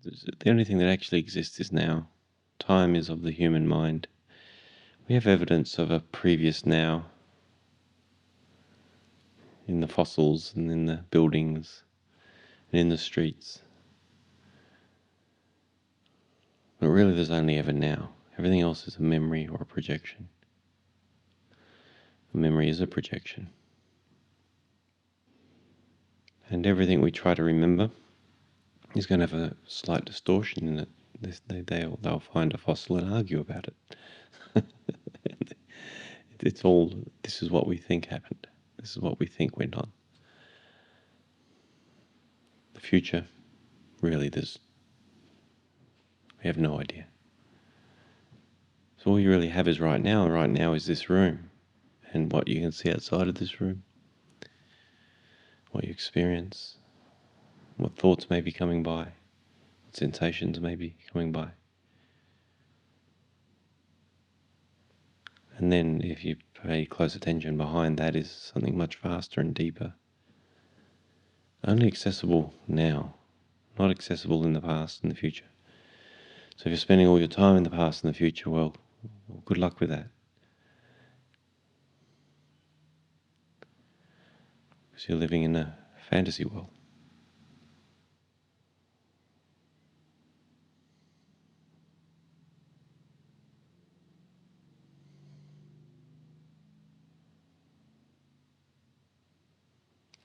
The only thing that actually exists is now. Time is of the human mind. We have evidence of a previous now in the fossils and in the buildings and in the streets. But really there's only ever now. Everything else is a memory or a projection. A memory is a projection. And everything we try to remember is going to have a slight distortion in it. They'll find a fossil and argue about it. It's all, this is what we think happened. This is what we think went on. The future, really, we have no idea. So all you really have is right now, and right now is this room, and what you can see outside of this room, what you experience, what thoughts may be coming by, what sensations may be coming by. And then if you pay close attention, behind that is something much vaster and deeper. Only accessible now, not accessible in the past and the future. So if you're spending all your time in the past and the future, well, good luck with that. Because you're living in a fantasy world.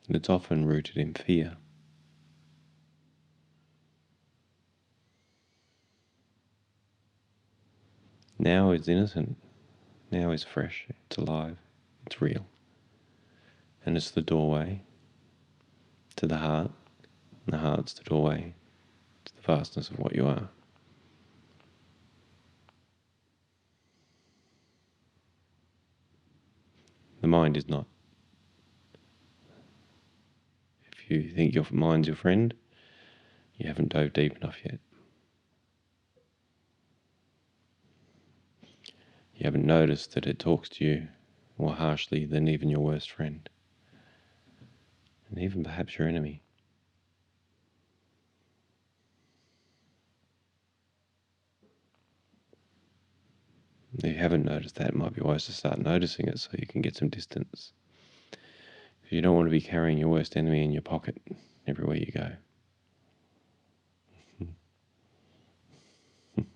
And it's often rooted in fear. Now is innocent. Now is fresh. It's alive. It's real. And it's the doorway to the heart. And the heart's the doorway to the vastness of what you are. The mind is not. If you think your mind's your friend, you haven't dove deep enough yet. You haven't noticed that it talks to you more harshly than even your worst friend. And even perhaps your enemy. If you haven't noticed that, it might be wise to start noticing it so you can get some distance. Because you don't want to be carrying your worst enemy in your pocket everywhere you go. You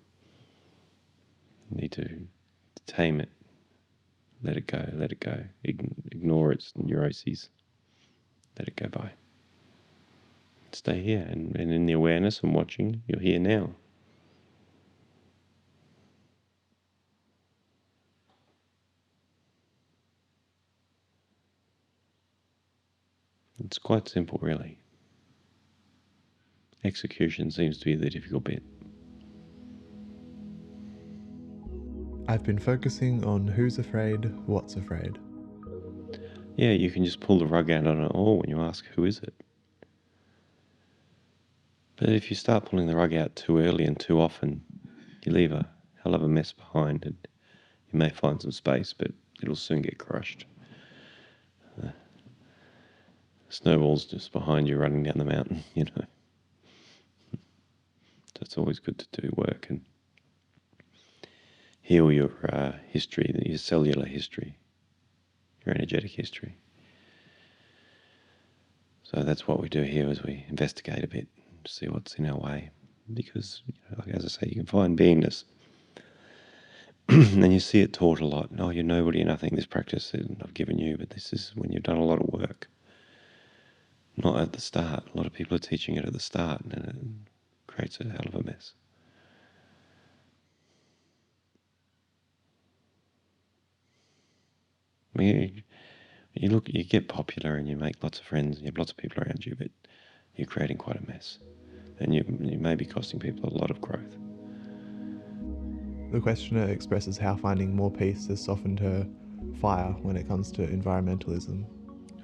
need to tame it. Let it go, let it go. Ignore its neuroses. Let it go by. Stay here, and in the awareness and watching, you're here now. It's quite simple, really. Execution seems to be the difficult bit. I've been focusing on who's afraid, what's afraid. Yeah, you can just pull the rug out on it all when you ask, who is it? But if you start pulling the rug out too early and too often, you leave a hell of a mess behind, and you may find some space, but it'll soon get crushed. Snowball's just behind you running down the mountain, you know. So it's always good to do work and heal your history, your cellular history, your energetic history. So that's what we do here, is we investigate a bit, see what's in our way. Because, like as I say, you can find beingness and you see it taught a lot. Oh, you're nobody, nothing, this practice that I've given you, but this is when you've done a lot of work. Not at the start. A lot of people are teaching it at the start, and it creates a hell of a mess. I mean, you get popular and you make lots of friends and you have lots of people around you, but you're creating quite a mess. And you may be costing people a lot of growth. The questioner expresses how finding more peace has softened her fire when it comes to environmentalism.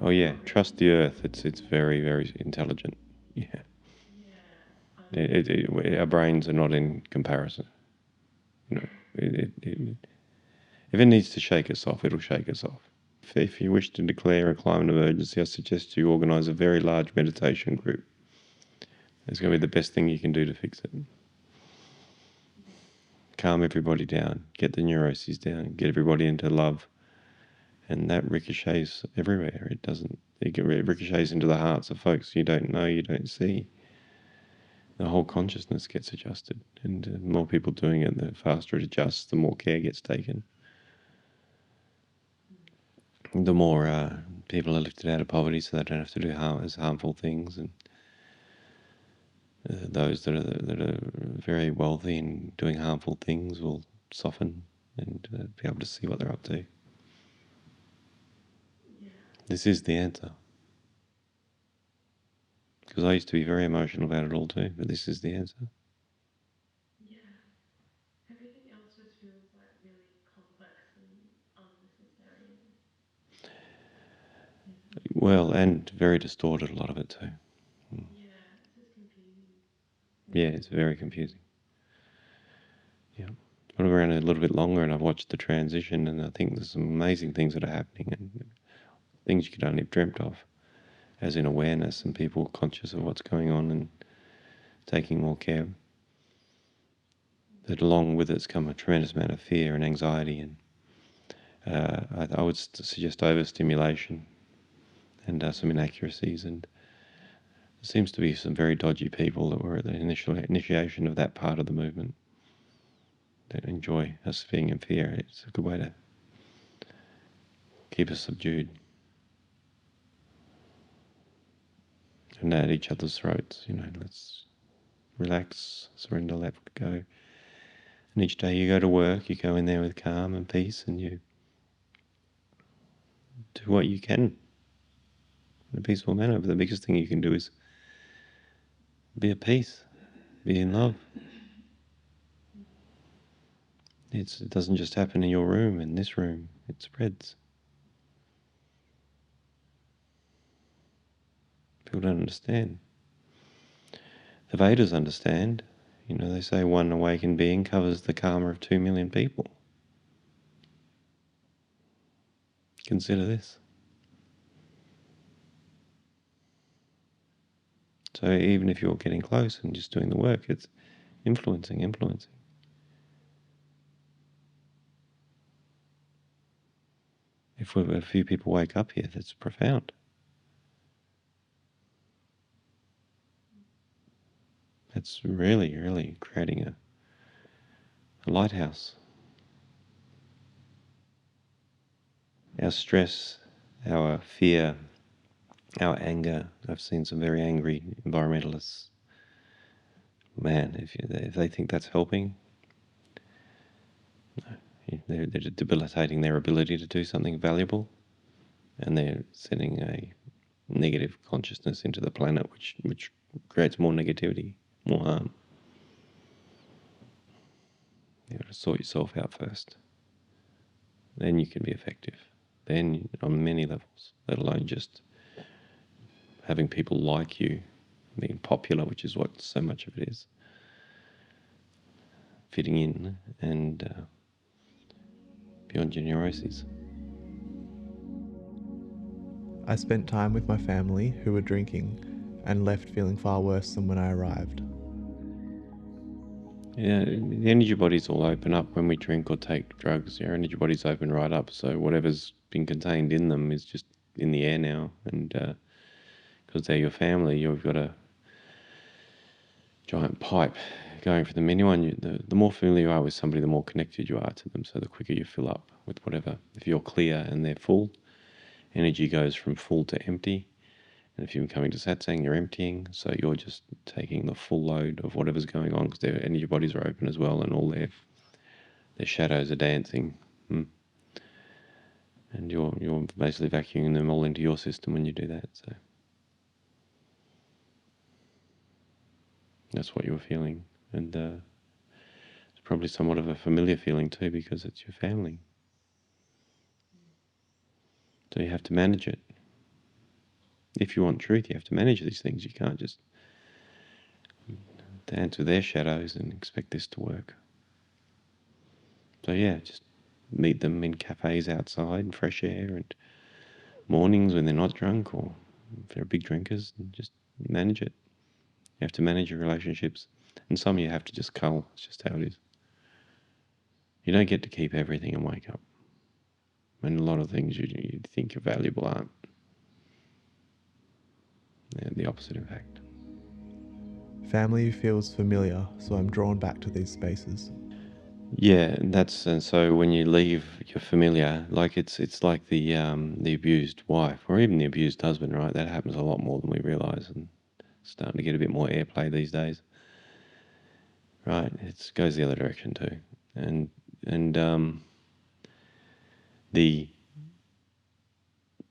Oh yeah, trust the earth. It's very, very intelligent. Yeah. Our brains are not in comparison. You know, if it needs to shake us off, it'll shake us off. If you wish to declare a climate emergency, I suggest you organise a very large meditation group. It's going to be the best thing you can do to fix it. Calm everybody down, get the neuroses down, get everybody into love, and that ricochets everywhere. It ricochets into the hearts of folks you don't know, you don't see. The whole consciousness gets adjusted, and the more people doing it, the faster it adjusts, the more care gets taken. The more people are lifted out of poverty so they don't have to do harmful things, and those that are very wealthy and doing harmful things will soften and be able to see what they're up to. Yeah. This is the answer. Because I used to be very emotional about it all too, but this is the answer. Yeah. Everything else just feels like really complex and unnecessary. Well, and very distorted, a lot of it too. Yeah, it's just confusing. Yeah, it's very confusing. Yeah. I've been around a little bit longer and I've watched the transition, and I think there's some amazing things that are happening and things you could only have dreamt of, as in awareness and people conscious of what's going on and taking more care. That along with it's come a tremendous amount of fear and anxiety, and I would suggest overstimulation and some inaccuracies, and there seems to be some very dodgy people that were at the initial initiation of that part of the movement that enjoy us being in fear. It's a good way to keep us subdued and at each other's throats. Let's relax, surrender, let go. And each day you go to work, you go in there with calm and peace, and you do what you can in a peaceful manner. But the biggest thing you can do is be at peace, be in love. It doesn't just happen in your room, in this room, it spreads. People don't understand. The Vedas understand. They say one awakened being covers the karma of 2 million people. Consider this. So even if you're getting close and just doing the work, it's influencing. If a few people wake up here, that's profound. That's really, really creating a lighthouse. Our stress, our fear, our anger. I've seen some very angry environmentalists. Man, if they think that's helping, they're debilitating their ability to do something valuable, and they're sending a negative consciousness into the planet, which creates more negativity, more harm. You've got to sort yourself out first. Then you can be effective. Then on many levels, let alone just having people like you, being popular, which is what so much of it is. Fitting in and beyond your neuroses. I spent time with my family who were drinking and left feeling far worse than when I arrived. Yeah, the energy bodies all open up when we drink or take drugs. Our energy bodies open right up, so whatever's been contained in them is just in the air now. And because they're your family, you've got a giant pipe going for them. The more familiar you are with somebody, the more connected you are to them. So the quicker you fill up with whatever. If you're clear and they're full, energy goes from full to empty. And if you're coming to Satsang, you're emptying. So you're just taking the full load of whatever's going on because their energy bodies are open as well, and all their shadows are dancing. And you're basically vacuuming them all into your system when you do that. So that's what you were feeling. And it's probably somewhat of a familiar feeling too, because it's your family. So you have to manage it. If you want truth, you have to manage these things. You can't just dance with their shadows and expect this to work. So yeah, just meet them in cafes outside in fresh air, and mornings when they're not drunk, or if they're big drinkers, and just manage it. You have to manage your relationships, and some you have to just cull. It's just how it is. You don't get to keep everything and wake up. And a lot of things you think are valuable aren't. They're the opposite, in fact. Family feels familiar, so I'm drawn back to these spaces. Yeah, and so when you leave your familiar, like it's like the abused wife or even the abused husband, right? That happens a lot more than we realise, and starting to get a bit more airplay these days, right? It goes the other direction too, and the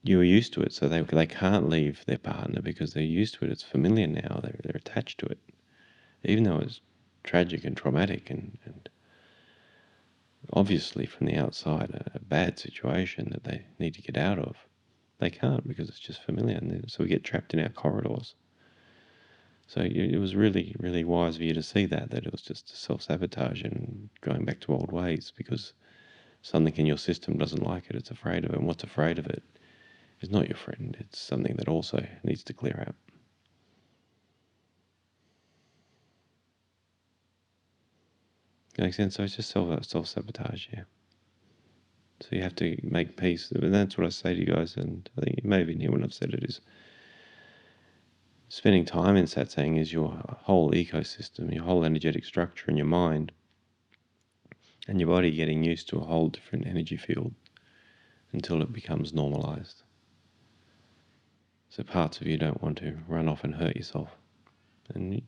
you're used to it, so they can't leave their partner because they're used to it. It's familiar now. They're attached to it, even though it's tragic and traumatic and obviously from the outside a bad situation that they need to get out of. They can't because it's just familiar, and so we get trapped in our corridors. So it was really, really wise for you to see that it was just self-sabotage and going back to old ways because something in your system doesn't like it, it's afraid of it, and what's afraid of it is not your friend, it's something that also needs to clear out. Makes sense? So it's just self-sabotage, yeah. So you have to make peace, and that's what I say to you guys, and I think you may have been here when I've said it, is spending time in Satsang is your whole ecosystem, your whole energetic structure in your mind and your body getting used to a whole different energy field until it becomes normalized. So parts of you don't want to run off and hurt yourself. And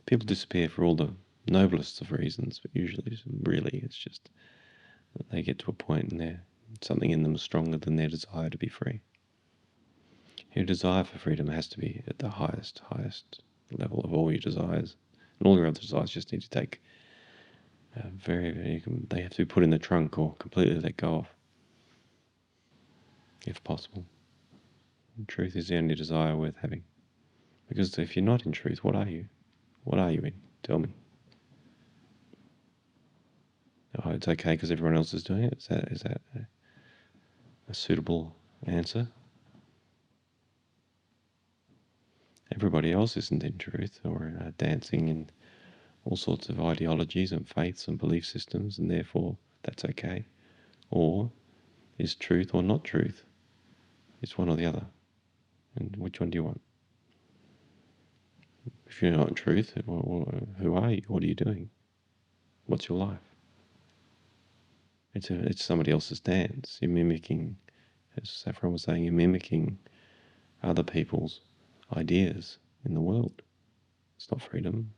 people disappear for all the noblest of reasons, but usually, really, it's just that they get to a point and something in them is stronger than their desire to be free. Your desire for freedom has to be at the highest level of all your desires. And all your other desires just need to take they have to be put in the trunk or completely let go of, if possible. Truth is the only desire worth having. Because if you're not in truth, what are you? What are you in? Tell me. Oh, it's okay because everyone else is doing it? Is that a suitable answer? Everybody else isn't in truth or dancing in all sorts of ideologies and faiths and belief systems, and therefore that's okay. Or is truth or not truth? It's one or the other. And which one do you want? If you're not in truth, who are you? What are you doing? What's your life? It's somebody else's dance. You're mimicking, as Saffron was saying, you're mimicking other people's ideas in the world. It's not freedom,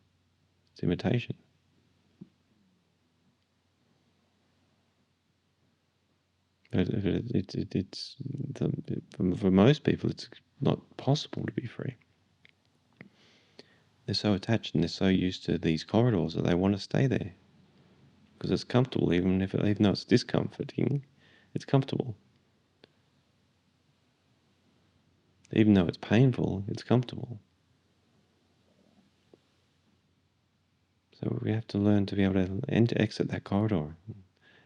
it's imitation. But it's for most people, it's not possible to be free. They're so attached and they're so used to these corridors that they want to stay there because it's comfortable, even though it's discomforting, it's comfortable. Even though it's painful, it's comfortable. So we have to learn to be able to exit that corridor,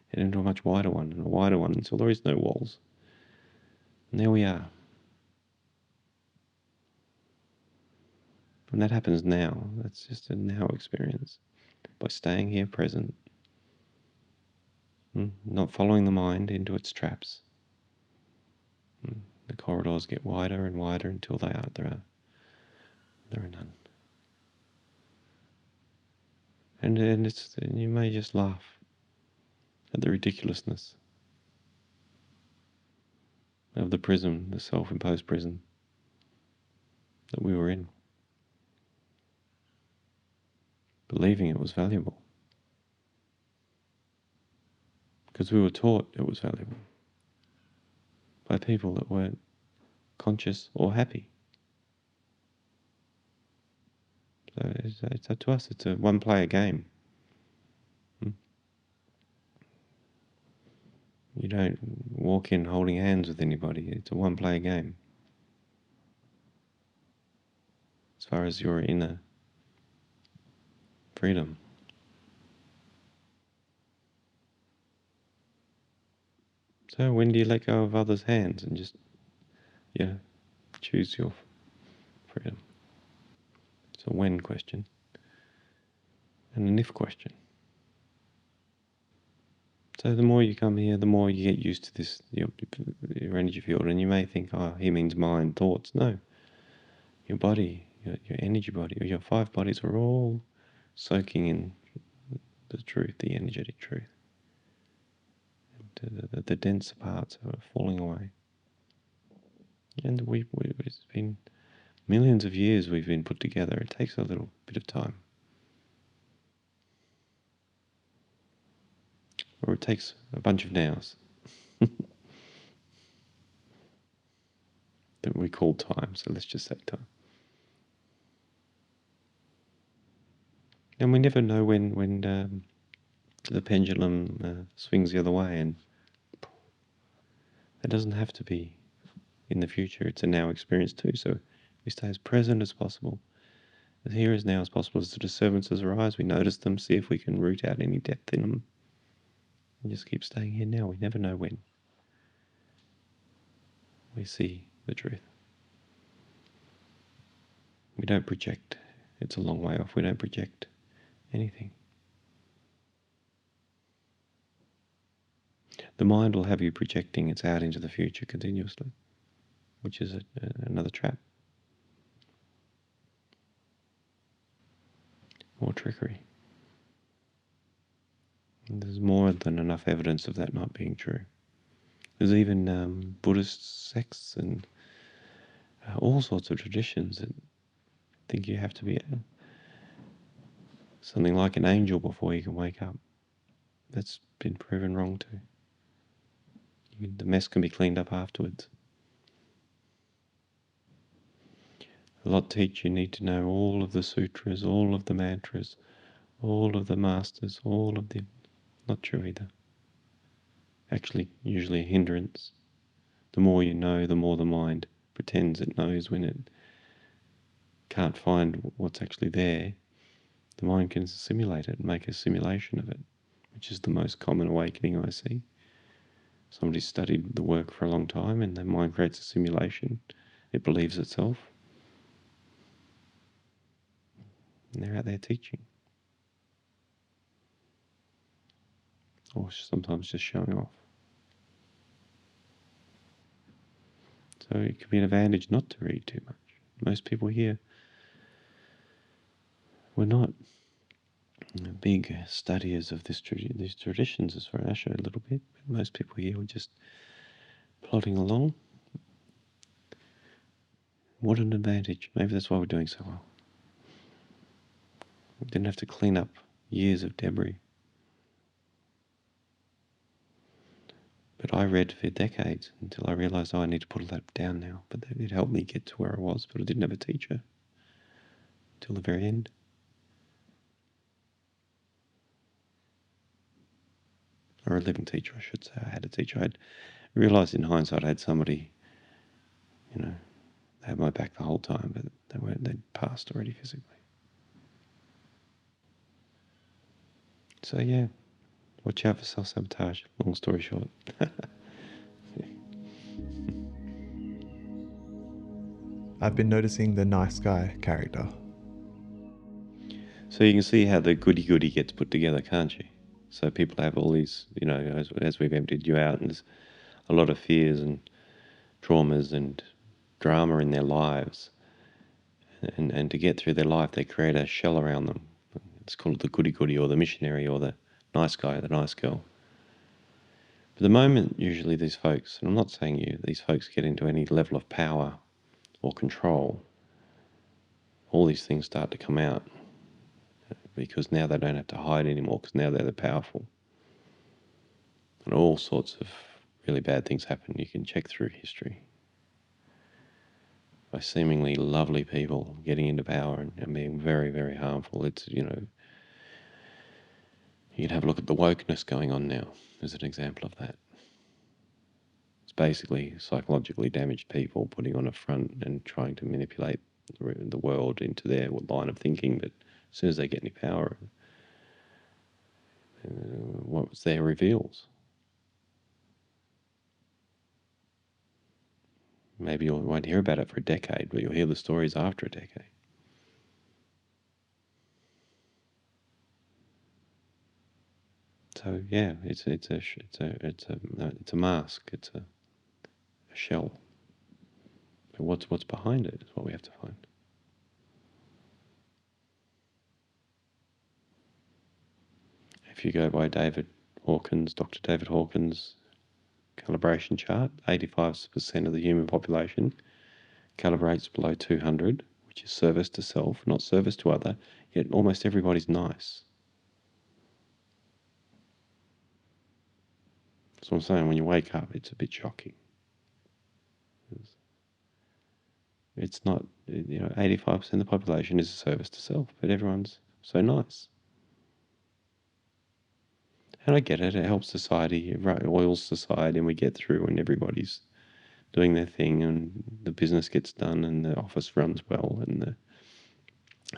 head into a much wider one, and a wider one until there is no walls. And there we are. And that happens now. That's just a now experience. By staying here present, not following the mind into its traps. The corridors get wider and wider until there are none. And you may just laugh at the ridiculousness of the prison, the self-imposed prison that we were in, believing it was valuable. Because we were taught it was valuable by people that weren't conscious or happy. So it's up to us. It's a one-player game. You don't walk in holding hands with anybody. It's a one-player game. As far as your inner freedom. So when do you let go of others' hands and just, choose your freedom? It's a when question and an if question. So the more you come here, the more you get used to this, your energy field, and you may think, oh, he means mind, thoughts. No, your body, your energy body, or your 5 bodies are all soaking in the truth, the energetic truth. The denser parts are falling away. And it's been millions of years we've been put together. It takes a little bit of time. Or it takes a bunch of nows that we call time, so let's just say time. And we never know when the pendulum swings the other way, and it doesn't have to be in the future. It's a now experience too, so we stay as present as possible, as here as now as possible. As the disturbances arise, we notice them, see if we can root out any depth in them, and just keep staying here now. We never know when we see the truth. We don't project. It's a long way off. We don't project anything. The mind will have you projecting it's out into the future continuously, which is another trap. More trickery. And there's more than enough evidence of that not being true. There's even Buddhist sects and all sorts of traditions that think you have to be something like an angel before you can wake up. That's been proven wrong too. The mess can be cleaned up afterwards. A lot teach you need to know all of the sutras, all of the mantras, all of the masters, all of the... Not true either. Actually, usually a hindrance. The more you know, the more the mind pretends it knows when it can't find what's actually there. The mind can simulate it and make a simulation of it, which is the most common awakening I see. Somebody's studied the work for a long time and their mind creates a simulation. It believes itself. And they're out there teaching. Or sometimes just showing off. So it can be an advantage not to read too much. Most people here, we're not big studiers of these traditions as far as I show a little bit. But most people here were just plodding along. What an advantage. Maybe that's why we're doing so well. We didn't have to clean up years of debris. But I read for decades until I realised, oh, I need to put all that down now. But it helped me get to where I was, but I didn't have a teacher till the very end. Or a living teacher, I should say. I had a teacher. I'd realised in hindsight I had somebody, they had my back the whole time, but they'd passed already physically. So yeah, watch out for self-sabotage, long story short. I've been noticing the nice guy character. So you can see how the goody-goody gets put together, can't you? So people have all these, as we've emptied you out, and there's a lot of fears and traumas and drama in their lives. And to get through their life, they create a shell around them. It's called the goody-goody or the missionary or the nice guy, the nice girl. But the moment usually these folks, and I'm not saying you, these folks get into any level of power or control, all these things start to come out because now they don't have to hide anymore because now they're the powerful. And all sorts of really bad things happen. You can check through history by seemingly lovely people getting into power and being very, very harmful. It's, you can have a look at the wokeness going on now as an example of that. It's basically psychologically damaged people putting on a front and trying to manipulate the world into their line of thinking, but as soon as they get any power, what's there reveals. Maybe you won't hear about it for a decade, but you'll hear the stories after a decade. So yeah, it's a mask. It's a shell. But what's behind it is what we have to find. If you go by Dr. David Hawkins' calibration chart, 85% of the human population calibrates below 200, which is service to self, not service to other, yet almost everybody's nice. That's what I'm saying. When you wake up, it's a bit shocking. It's not, 85% of the population is a service to self, but everyone's so nice. And I get it, it helps society, it oils society, and we get through and everybody's doing their thing and the business gets done and the office runs well and the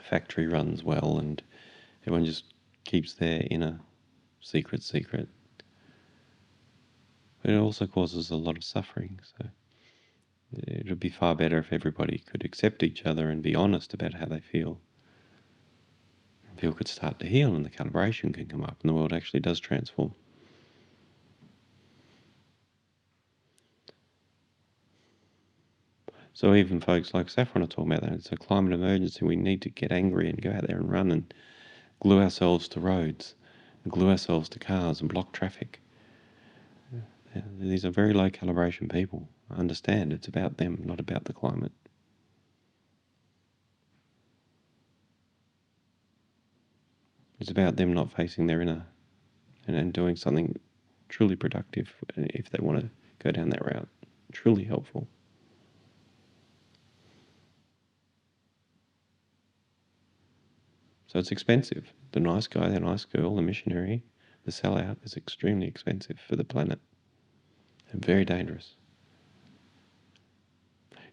factory runs well and everyone just keeps their inner secret. But it also causes a lot of suffering, so it would be far better if everybody could accept each other and be honest about how they feel. People could start to heal and the calibration can come up and the world actually does transform. So even folks like Saffron are talking about that. It's a climate emergency. We need to get angry and go out there and run and glue ourselves to roads and glue ourselves to cars and block traffic. These are very low calibration people. I understand it's about them, not about the climate. It's about them not facing their inner and doing something truly productive if they want to go down that route. Truly helpful. So it's expensive. The nice guy, the nice girl, the missionary, the sellout is extremely expensive for the planet and very dangerous.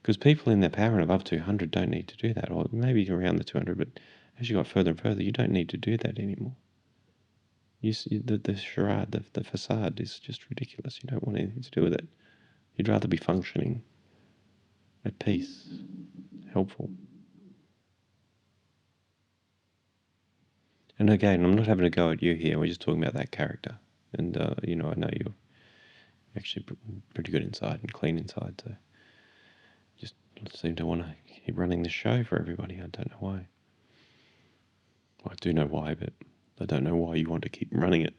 Because people in their power and above 200 don't need to do that, or maybe around the 200, but as you got further and further, you don't need to do that anymore. You see, the charade, the facade is just ridiculous. You don't want anything to do with it. You'd rather be functioning, at peace, helpful. And again, I'm not having a go at you here. We're just talking about that character. And, I know you're actually pretty good inside and clean inside, so just seem to want to keep running the show for everybody. I don't know why. Well, I do know why, but I don't know why you want to keep running it.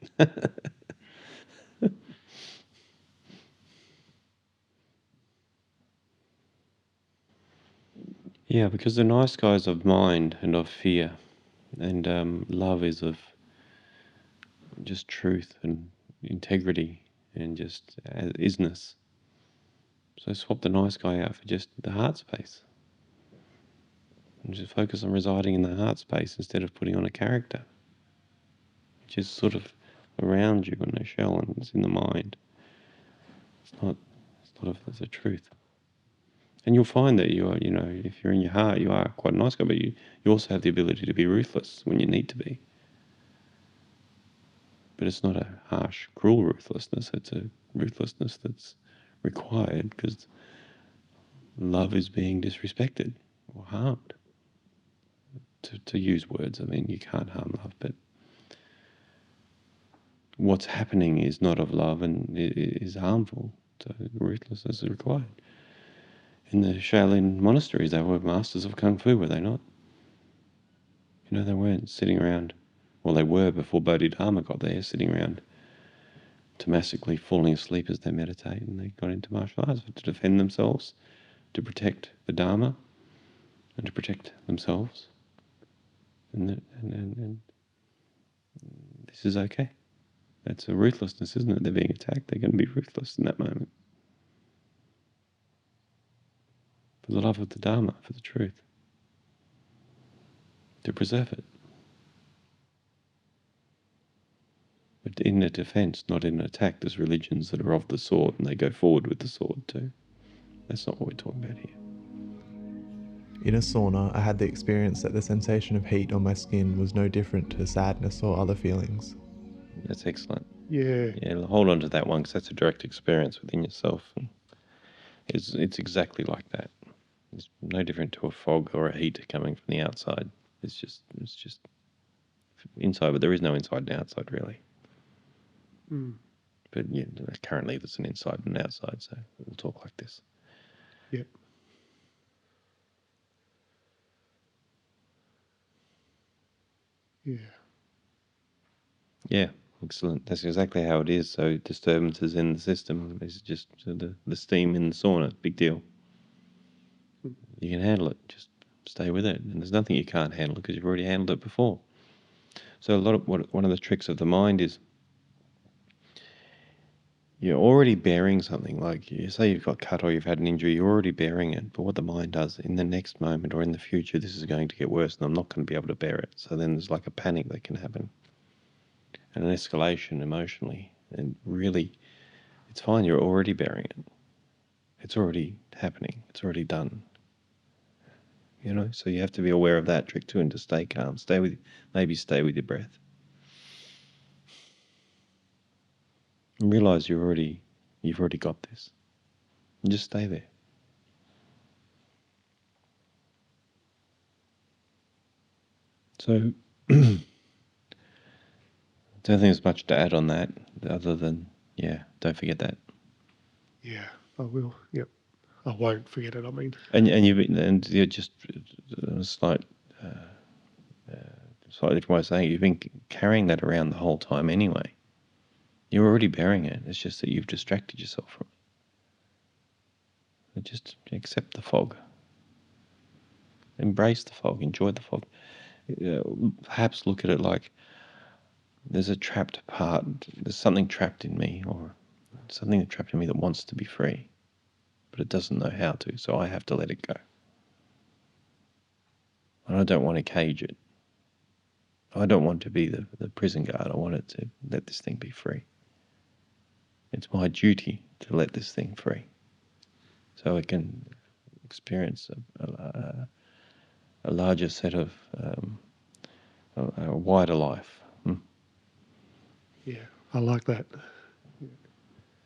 Yeah, because the nice guy's of mind and of fear, and love is of just truth and integrity and just isness. So swap the nice guy out for just the heart space. And just focus on residing in the heart space instead of putting on a character. Which is sort of around you in a shell and it's in the mind. It's the truth. And you'll find that you are, if you're in your heart, you are quite a nice guy, but you also have the ability to be ruthless when you need to be. But it's not a harsh, cruel ruthlessness. It's a ruthlessness that's required because love is being disrespected or harmed. To use words, I mean, you can't harm love, but what's happening is not of love and is harmful. So ruthlessness is required. In the Shaolin monasteries, they were masters of kung fu, were they not? They weren't sitting around, well, they were before Bodhidharma got there, sitting around tamasically falling asleep as they meditate, and they got into martial arts to defend themselves, to protect the Dharma, and to protect themselves. And this is okay. That's a ruthlessness, isn't it? They're being attacked. They're going to be ruthless in that moment. For the love of the Dharma, for the truth. To preserve it. But in a defense, not in an attack. There's religions that are of the sword and they go forward with the sword too. That's not what we're talking about here. In a sauna, I had the experience that the sensation of heat on my skin was no different to sadness or other feelings. That's excellent. Yeah. Yeah, hold on to that one because that's a direct experience within yourself. And it's exactly like that. It's no different to a fog or a heat coming from the outside. It's just inside, but there is no inside and outside really. But yeah, currently there's an inside and an outside, so we'll talk like this. Yep. Yeah. Yeah, excellent. That's exactly how it is. So disturbances in the system is just the steam in the sauna. Big deal. You can handle it. Just stay with it. And there's nothing you can't handle because you've already handled it before. So one of the tricks of the mind is you're already bearing something. Like you say you've got cut or you've had an injury, you're already bearing it. But what the mind does in the next moment or in the future, this is going to get worse and I'm not going to be able to bear it. So then there's like a panic that can happen and an escalation emotionally. And really, it's fine. You're already bearing it. It's already happening. It's already done. You know, so you have to be aware of that trick too, and to stay calm. Maybe stay with your breath. And realize you've already got this. And just stay there. So, don't think there's much to add on that, other than don't forget that. Yeah, I will. Yep. I won't forget it, I mean. And you're just a slightly different way of saying it, you've been carrying that around the whole time anyway. You're already bearing it. It's just that you've distracted yourself from it. Just accept the fog. Embrace the fog. Enjoy the fog. Perhaps look at it like there's a trapped part. There's something trapped in me, or something trapped in me that wants to be free, but it doesn't know how to. So I have to let it go. And I don't want to cage it. I don't want to be the prison guard. I want it to let this thing be free. It's my duty to let this thing free, so it can experience a larger set of a wider life. Yeah, I like that.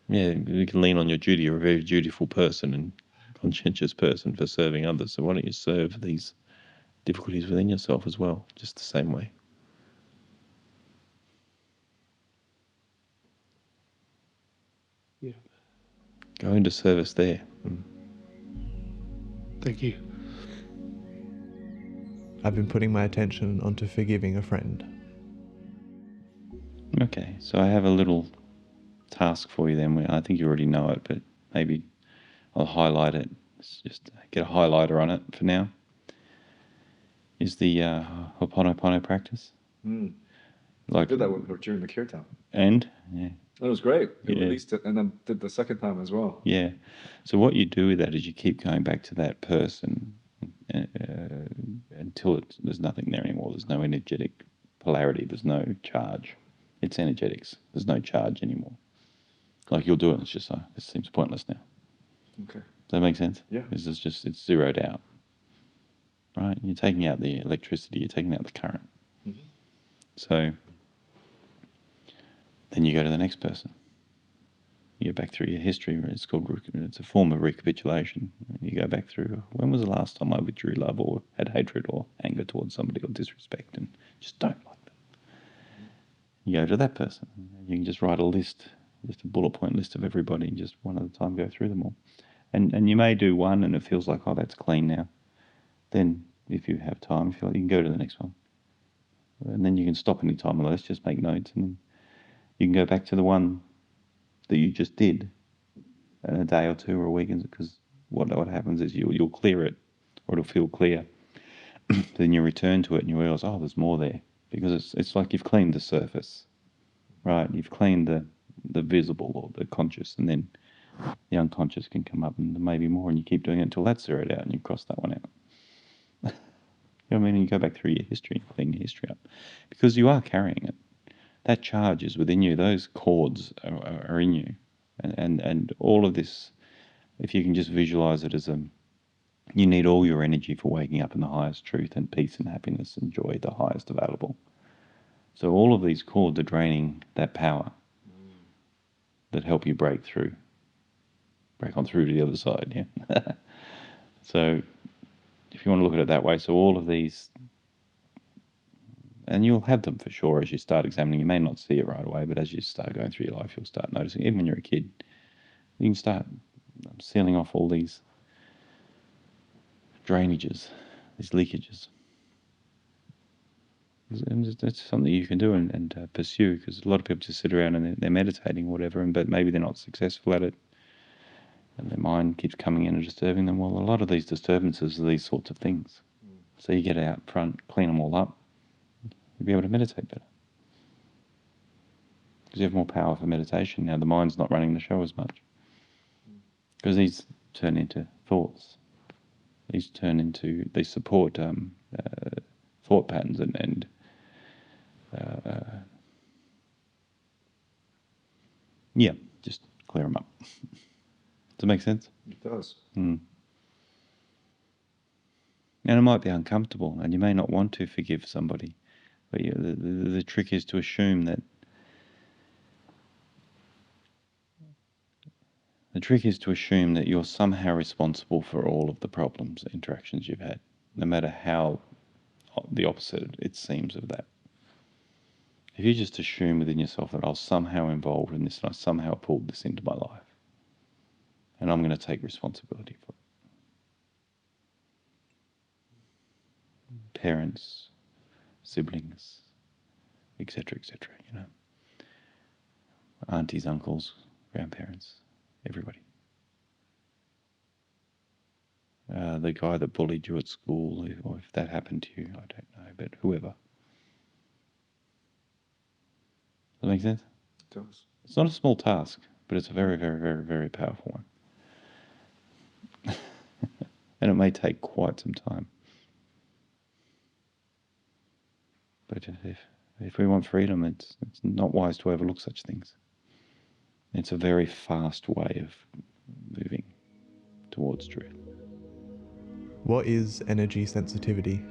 Yeah, you can lean on your duty. You're a very dutiful person and conscientious person for serving others. So why don't you serve these difficulties within yourself as well, just the same way? Yeah. Go into service there. Thank you. I've been putting my attention onto forgiving a friend. Okay, so I have a little task for you then. I think you already know it, but maybe I'll highlight it. Let's just get a highlighter on it for now. Is the Ho'oponopono practice. I did that during the kirtan. And? Yeah. That was great. You Yeah. released it and then did the second time as well. Yeah. So what you do with that is you keep going back to that person until there's nothing there anymore. There's no energetic polarity. There's no charge. It's energetics. There's no charge anymore. Like you'll do it and it's just this seems pointless now. Okay. Does that make sense? Yeah. It's zeroed out. Right? You're taking out the electricity. You're taking out the current. Mm-hmm. So then you go to the next person. You go back through your history. It's a form of recapitulation. You go back through, when was the last time I withdrew love or had hatred or anger towards somebody or disrespect and just don't like them? You go to that person. You can just write a list, just a bullet point list of everybody, and just one at a time go through them all. And you may do one and it feels like, oh, that's clean now. Then if you have time, you can go to the next one. And then you can stop any time on those, just make notes, and then you can go back to the one that you just did in a day or two or a week, because what happens is you'll clear it, or it'll feel clear. Then you return to it and you realize, oh, there's more there, because it's like you've cleaned the surface, right? You've cleaned the visible or the conscious, and then the unconscious can come up and there may be more, and you keep doing it until that's zeroed out and you cross that one out. You know what I mean? You go back through your history, clean your history up, because you are carrying it. That charge is within you. Those cords are in you, and all of this. If you can just visualize it as you need all your energy for waking up in the highest truth and peace and happiness and joy, the highest available. So all of these cords are draining that power that help you break on through to the other side. Yeah. So if you want to look at it that way, so all of these And you'll have them for sure as you start examining. You may not see it right away, but as you start going through your life, you'll start noticing. Even when you're a kid, you can start sealing off all these drainages, these leakages. And that's something you can do and pursue, because a lot of people just sit around and they're meditating or whatever, but maybe they're not successful at it, and their mind keeps coming in and disturbing them. Well, a lot of these disturbances are these sorts of things. So you get out front, clean them all up, you'll be able to meditate better. Because you have more power for meditation now. The mind's not running the show as much. Because these turn into thoughts. These support thought patterns and yeah, just clear them up. Does it make sense? It does. And it might be uncomfortable, and you may not want to forgive somebody, but the trick is to assume that you're somehow responsible for all of the problems, interactions you've had, no matter how the opposite it seems of that. If you just assume within yourself that I was somehow involved in this and I somehow pulled this into my life, and I'm going to take responsibility for it. Parents, siblings, etc., etc., aunties, uncles, grandparents, everybody. The guy that bullied you at school, or if that happened to you, I don't know, but whoever. Does that make sense? It does. It's not a small task, but it's a very, very, very, very powerful one. And it may take quite some time. But if we want freedom, it's not wise to overlook such things. It's a very fast way of moving towards truth. What is energy sensitivity?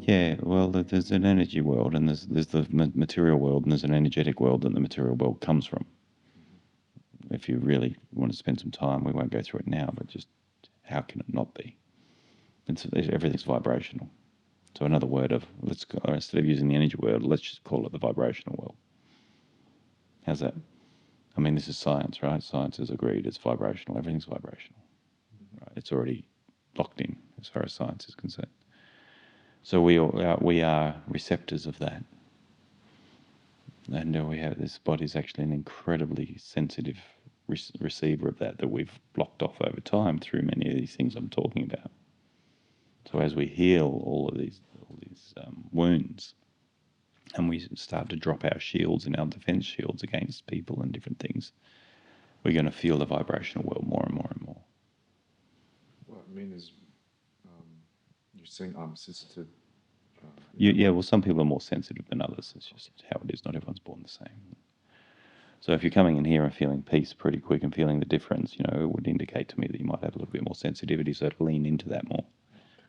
Yeah, well, there's an energy world, and there's the material world, and there's an energetic world that the material world comes from. If you really want to spend some time, we won't go through it now, but just how can it not be? Everything's vibrational. So another word of, instead of using the energy world, let's just call it the vibrational world. How's that? I mean, this is science, right? Science has agreed it's vibrational. Everything's vibrational. Right? It's already locked in as far as science is concerned. So we are receptors of that. And we have, this body is actually an incredibly sensitive receiver of that we've blocked off over time through many of these things I'm talking about. So as we heal all these wounds, and we start to drop our shields and our defense shields against people and different things, we're going to feel the vibrational world more and more and more. What I mean is, you're saying I'm sensitive. Yeah, well, some people are more sensitive than others. It's just how it is. Not everyone's born the same. So if you're coming in here and feeling peace pretty quick and feeling the difference, it would indicate to me that you might have a little bit more sensitivity, so to lean into that more.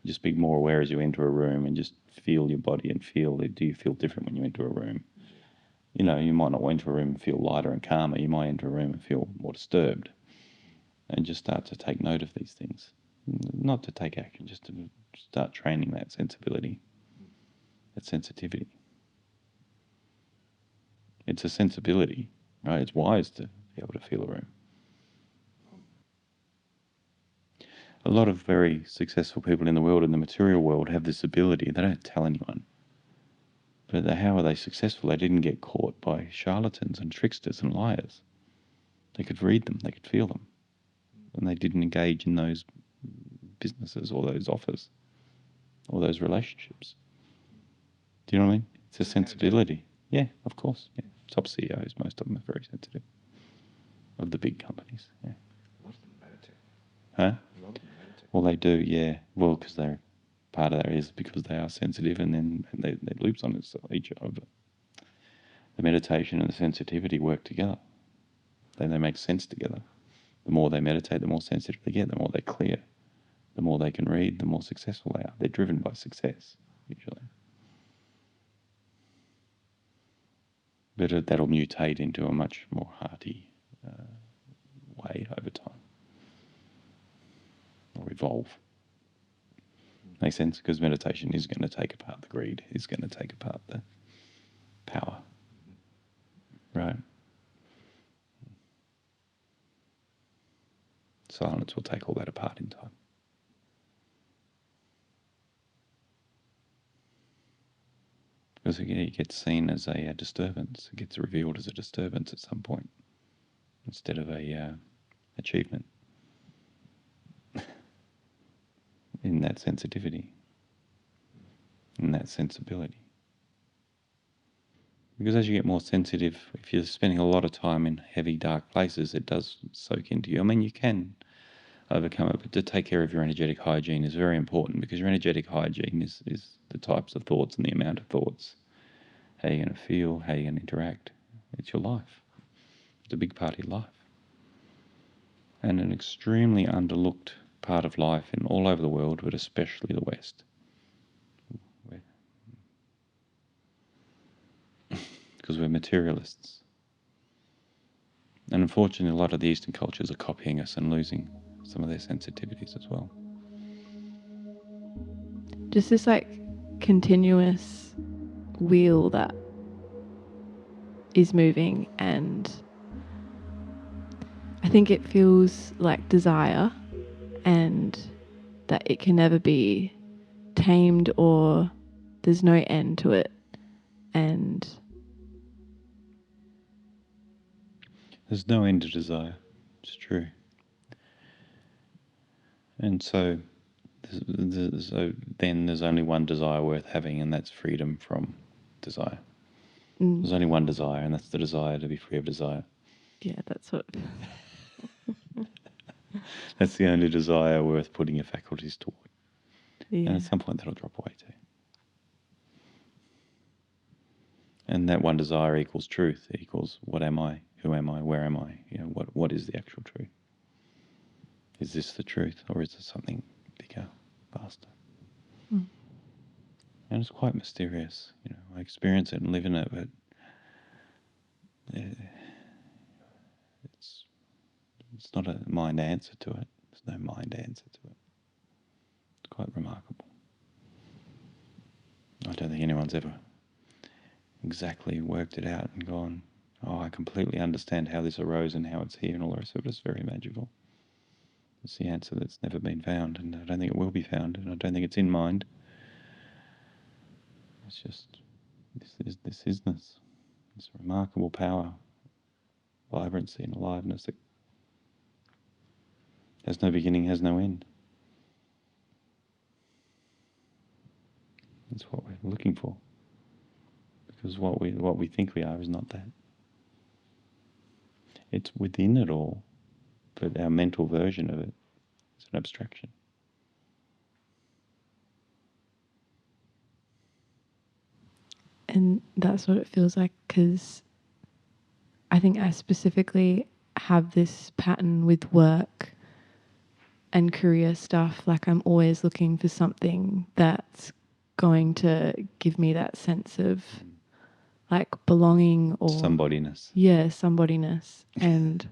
Just be more aware as you enter a room and just feel your body and feel, do you feel different when you enter a room? You might not enter a room and feel lighter and calmer. You might enter a room and feel more disturbed. And just start to take note of these things. Not to take action, just to start training that sensibility, that sensitivity. It's a sensibility, right? It's wise to be able to feel a room. A lot of very successful people in the world, in the material world, have this ability. They don't tell anyone. But how are they successful? They didn't get caught by charlatans and tricksters and liars. They could read them, they could feel them. And they didn't engage in those businesses or those offers or those relationships. Do you know what I mean? It's a sensibility. Yeah, of course. Yeah. Top CEOs, most of them are very sensitive. Of the big companies. Yeah. A lot of them meditate. Huh? A lot of them meditate. Well, they do, yeah. Well, because they're part of that is because they are sensitive, and then they loops on each other. The meditation and the sensitivity work together. They make sense together. The more they meditate, the more sensitive they get, the more they're clear. The more they can read, the more successful they are. They're driven by success, usually. But that'll mutate into a much more hearty way over time. Or evolve. Makes sense? Because meditation is going to take apart the greed, is going to take apart the power, right? Silence will take all that apart in time. Because it gets seen as a disturbance. It gets revealed as a disturbance at some point instead of a achievement in that sensitivity, in that sensibility. Because as you get more sensitive, if you're spending a lot of time in heavy, dark places, it does soak into you. I mean, you can overcome it, but to take care of your energetic hygiene is very important, because your energetic hygiene is the types of thoughts and the amount of thoughts, how you're going to feel, how you're going to interact. It's your life. It's a big part of your life. And an extremely underlooked part of life in all over the world, but especially the West. Because we're materialists. And unfortunately, a lot of the Eastern cultures are copying us and losing some of their sensitivities as well. Just this like continuous wheel that is moving, and I think it feels like desire, and that it can never be tamed, or there's no end to it. And There's no end to desire. It's true. And so then there's only one desire worth having, and that's freedom from desire. There's only one desire, and that's the desire to be free of desire. yeah, that's what. That's the only desire worth putting your faculties toward. Yeah. And at some point that'll drop away too. And that one desire equals truth. It equals what am I? Who am I? Where am I? You know, what is the actual truth? Is this the truth, or is it something bigger, vaster? And it's quite mysterious. You know, I experience it and live in it, but it's not a mind answer to it. There's no mind answer to it. It's quite remarkable. I don't think anyone's ever exactly worked it out and gone, oh, I completely understand how this arose and how it's here and all the rest of it. It's very magical. It's the answer that's never been found, and I don't think it will be found, and I don't think it's in mind. It's just this isnness, this remarkable power, vibrancy and aliveness that has no beginning, has no end. That's what we're looking for, because what we think we are is not that. It's within it all, but our mental version of it is an abstraction. And that's what it feels like, because I think I specifically have this pattern with work and career stuff. Like, I'm always looking for something that's going to give me that sense of like belonging, or Somebodyness. Yeah, somebodyness. And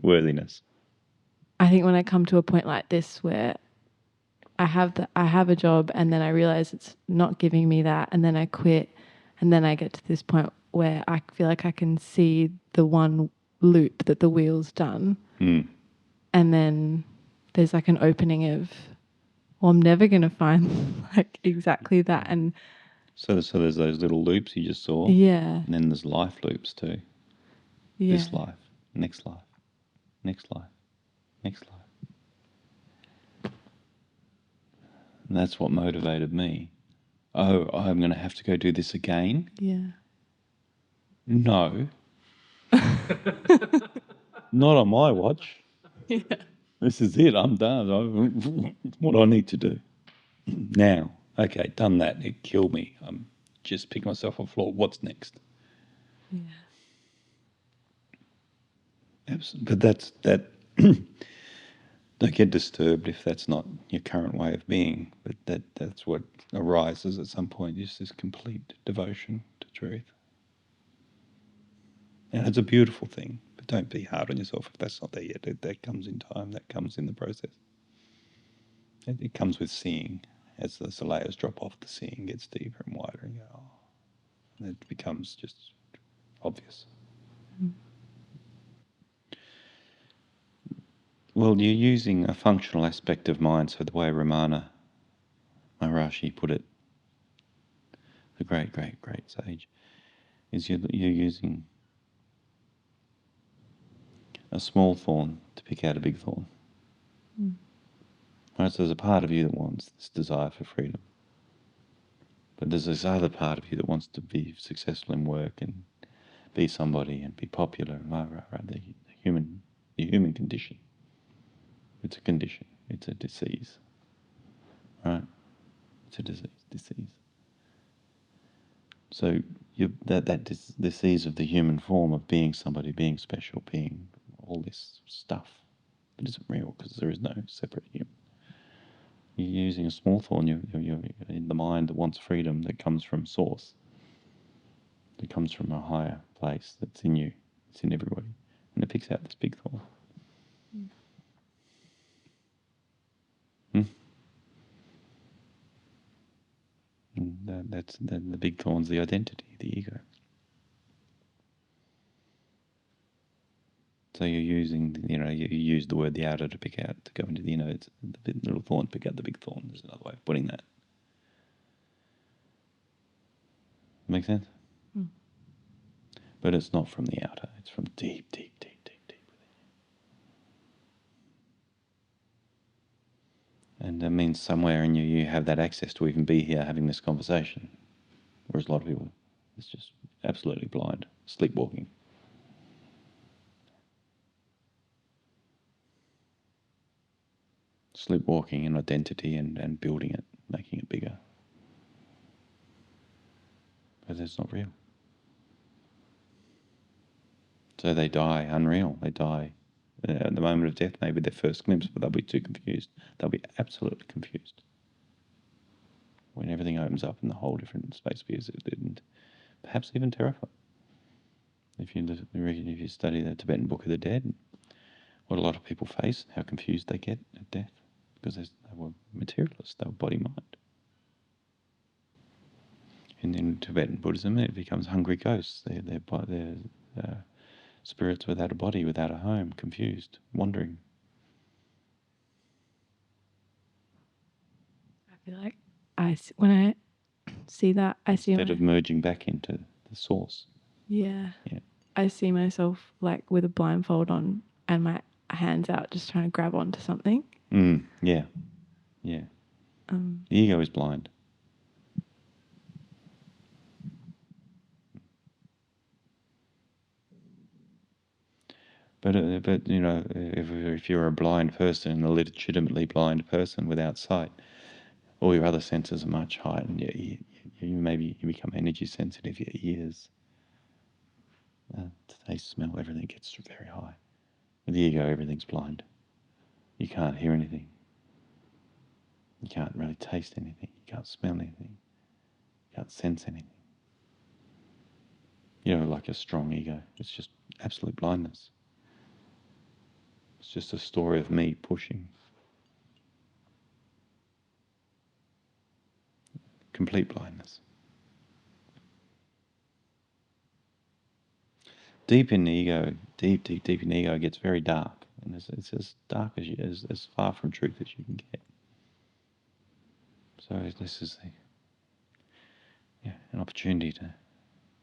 Worthiness. I think when I come to a point like this where I have a job, and then I realize it's not giving me that, and then I quit, and then I get to this point where I feel like I can see the one loop that the wheel's done. And then there's like an opening of, well, I'm never going to find like exactly that. And so there's those little loops you just saw. Yeah. And then there's life loops too. Yeah. This life, next life, next life, next life. And that's what motivated me. Oh, I'm going to have to go do this again? Yeah. No. Not on my watch. Yeah. This is it. I'm done. What do I need to do? Now. Okay, done that. It killed me. I'm just picking myself off the floor. What's next? Yeah. But that's that. Don't get disturbed if that's not your current way of being. But that's what arises at some point. Just this complete devotion to truth. And it's a beautiful thing. But don't be hard on yourself if that's not there yet. That comes in time. That comes in the process. It comes with seeing as the layers drop off, the seeing gets deeper and wider, and and it becomes just obvious. Well, you're using a functional aspect of mind, so the way Ramana Maharishi put it, the great sage, is you're using a small thorn to pick out a big thorn. Right, so there's a part of you that wants this desire for freedom, but there's this other part of you that wants to be successful in work and be somebody and be popular, right. The human condition. It's a condition. It's a disease, right? It's a disease. So that disease of the human form of being somebody, being special, being all this stuff that isn't real because there is no separate human. You're using a small thorn. You're in the mind that wants freedom, that comes from source, that comes from a higher place that's in you. It's in everybody, and it picks out this big thorn. And that's the big thorn's the identity, the ego. So you're using, you use the word the outer to pick out, to go into the inner. It's the little thorn, pick out the big thorn. There's another way of putting that. Make sense? But it's not from the outer. It's from deep within you. And that means somewhere in you have that access to even be here having this conversation. Whereas a lot of people, it's just absolutely blind, sleepwalking. Sleepwalking in identity and building it, making it bigger. But it's not real. So they die unreal. They die at the moment of death, maybe their first glimpse, but they'll be too confused. They'll be absolutely confused when everything opens up in the whole different space views, and perhaps even terrified. If you study the Tibetan Book of the Dead, what a lot of people face, how confused they get at death, because they were materialists, they were body-mind. And in Tibetan Buddhism, it becomes hungry ghosts. They're spirits without a body, without a home, confused, wandering. I feel like when I see that, I see instead of merging back into the source. Yeah. I see myself like with a blindfold on and my hands out, just trying to grab onto something. Yeah. The ego is blind. But if you're a blind person, a legitimately blind person without sight, all your other senses are much heightened. You become energy sensitive. Your ears, taste, smell, everything gets very high. With the ego, everything's blind. You can't hear anything. You can't really taste anything. You can't smell anything. You can't sense anything. Like a strong ego. It's just absolute blindness. It's just a story of me pushing. Complete blindness. Deep in the ego, deep in the ego, it gets very dark. And it's as dark as far from truth as you can get. So this is an opportunity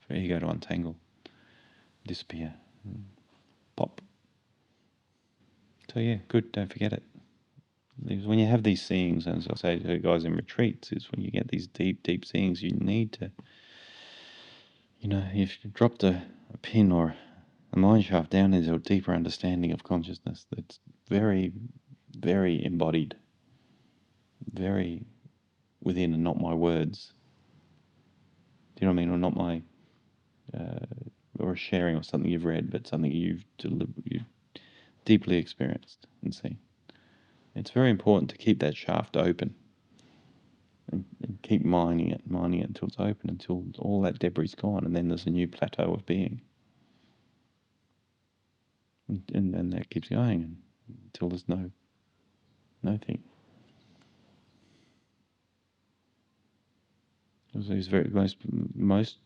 for ego to untangle, disappear, pop. So good, don't forget it. When you have these seeings, and as I say to guys in retreats, is when you get these deep seeings, you need to, if you dropped a pin or a mine shaft down into a deeper understanding of consciousness that's very, very embodied, very within and not my words. Do you know what I mean? Or not my, or a sharing of something you've read, but something you've deeply experienced and seen. It's very important to keep that shaft open and keep mining it until it's open, until all that debris is gone, and then there's a new plateau of being. And that keeps going until there's no thing. Because most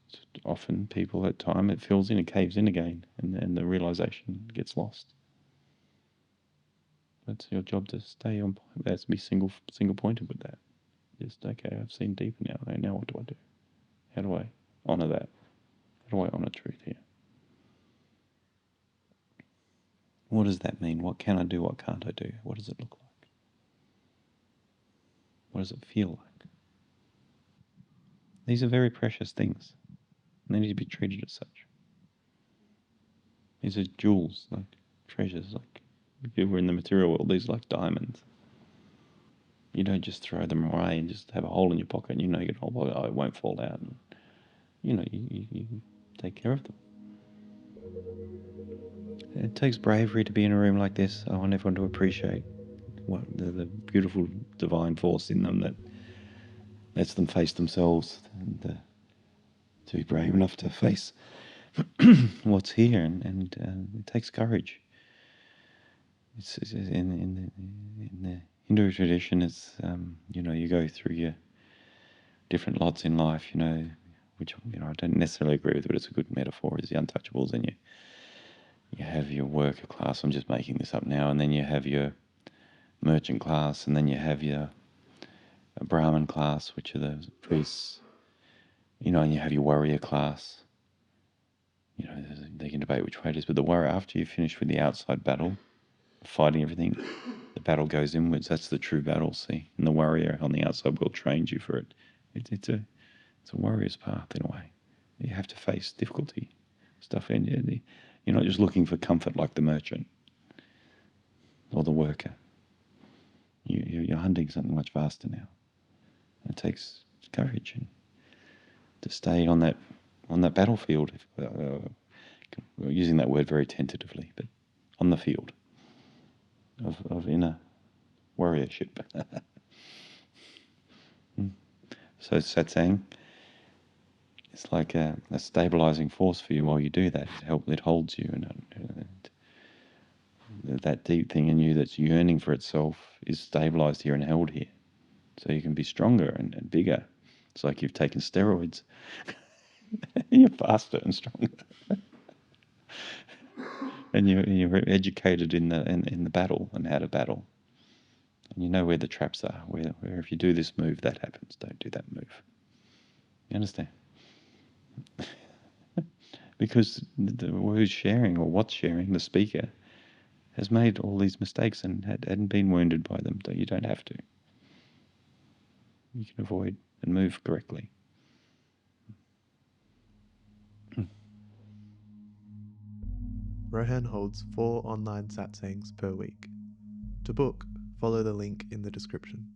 often people at time, it fills in and caves in again, and the realization gets lost. That's your job, to stay on point. That's to be single pointed with that. Just, okay, I've seen deeper now. Okay, now what do I do? How do I honor that? How do I honor truth here? What does that mean? What can I do? What can't I do? What does it look like? What does it feel like? These are very precious things, and they need to be treated as such. These are jewels, like treasures. Like if you were in the material world, these are like diamonds. You don't just throw them away and just have a hole in your pocket and you get a hole, oh, it won't fall out. And, you take care of them. It takes bravery to be in a room like this. I want everyone to appreciate what the beautiful divine force in them that lets them face themselves, and to be brave enough to face what's here, and it takes courage. It's in the Hindu tradition. It's you go through your different lots in life. Which I don't necessarily agree with, but it's a good metaphor. Is the untouchables, and you have your worker class. I'm just making this up now, and then you have your merchant class, and then you have your Brahmin class, which are the priests. And you have your warrior class. They can debate which way it is, but the warrior, after you finish with the outside battle, fighting everything, the battle goes inwards. That's the true battle, see? And the warrior on the outside world trains you for it. It's a warrior's path in a way. You have to face difficulty, stuff, and you're not just looking for comfort like the merchant or the worker. You're hunting something much vaster now. It takes courage and to stay on that battlefield. Using that word very tentatively, but on the field of inner warriorship. So satsang, it's like a stabilizing force for you while you do that. It holds you, and that deep thing in you that's yearning for itself is stabilized here and held here. So you can be stronger and bigger. It's like you've taken steroids. You're faster and stronger. And you're educated in the battle and how to battle. And you know where the traps are, where if you do this move, that happens. Don't do that move. You understand? Because who's sharing or what's sharing, the speaker, has made all these mistakes and hadn't been wounded by them. You don't have to. You can avoid and move correctly. Rohan holds 4 online satsangs per week. To book, follow the link in the description.